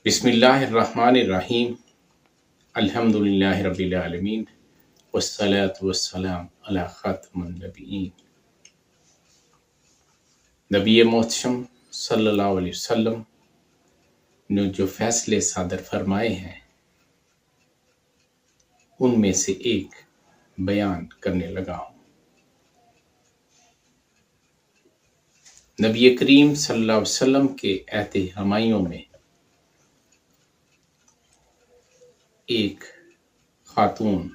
بسم اللہ الرحمن الرحیم الحمد للہ رب العالمین والصلاة والسلام علی خاتم النبیین نبی محتشم صلی اللہ علیہ وسلم نے جو فیصلے صادر فرمائے ہیں ان میں سے ایک بیان کرنے لگا ہوں۔ نبی کریم صلی اللہ علیہ وسلم کے عہد ہمایوں میں ایک خاتون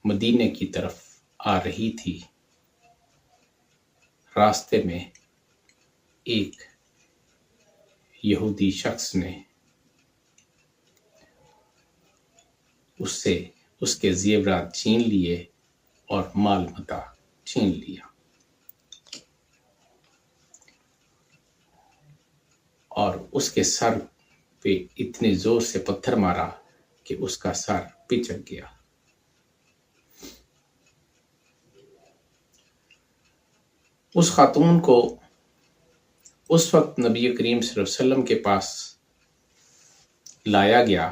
مدینے کی طرف آ رہی تھی۔ راستے میں ایک یہودی شخص نے اس کے زیورات چھین لیے اور مال متاع چھین لیا اور اس کے سر پہ اتنے زور سے پتھر مارا کہ اس کا سر پچک گیا۔ اس خاتون کو اس وقت نبی کریم صلی اللہ علیہ وسلم کے پاس لایا گیا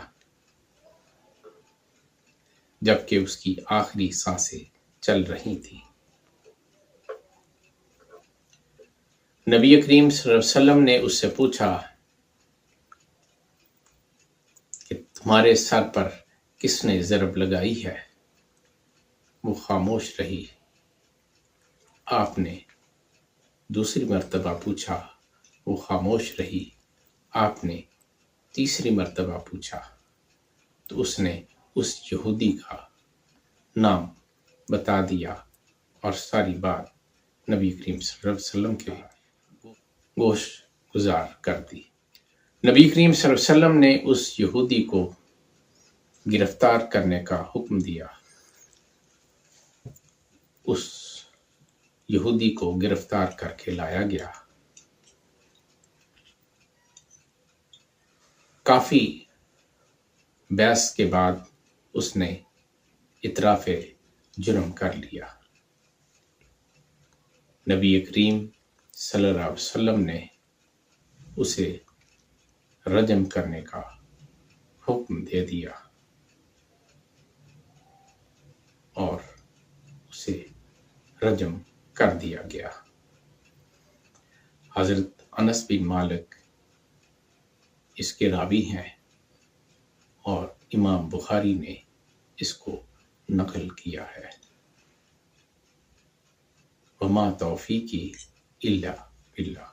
جبکہ اس کی آخری سانسیں چل رہی تھیں۔ نبی کریم صلی اللہ علیہ وسلم نے اس سے پوچھا کہ تمہارے سر پر کس نے ضرب لگائی ہے؟ وہ خاموش رہی۔ آپ نے دوسری مرتبہ پوچھا، وہ خاموش رہی۔ آپ نے تیسری مرتبہ پوچھا تو اس نے اس یہودی کا نام بتا دیا اور ساری بات نبی کریم صلی اللہ علیہ وسلم کے گوش گزار کر دی۔ نبی کریم صلی اللہ علیہ وسلم نے اس یہودی کو گرفتار کرنے کا حکم دیا۔ اس یہودی کو گرفتار کر کے لایا گیا۔ کافی بحث کے بعد اس نے اعتراف جرم کر لیا۔ نبی کریم صلی اللہ علیہ وسلم نے اسے رجم کرنے کا حکم دے دیا اور اسے رجم کر دیا گیا۔ حضرت انس بن مالک اس کے راوی ہیں اور امام بخاری نے اس کو نقل کیا ہے۔ وما توفیقی الا باللہ۔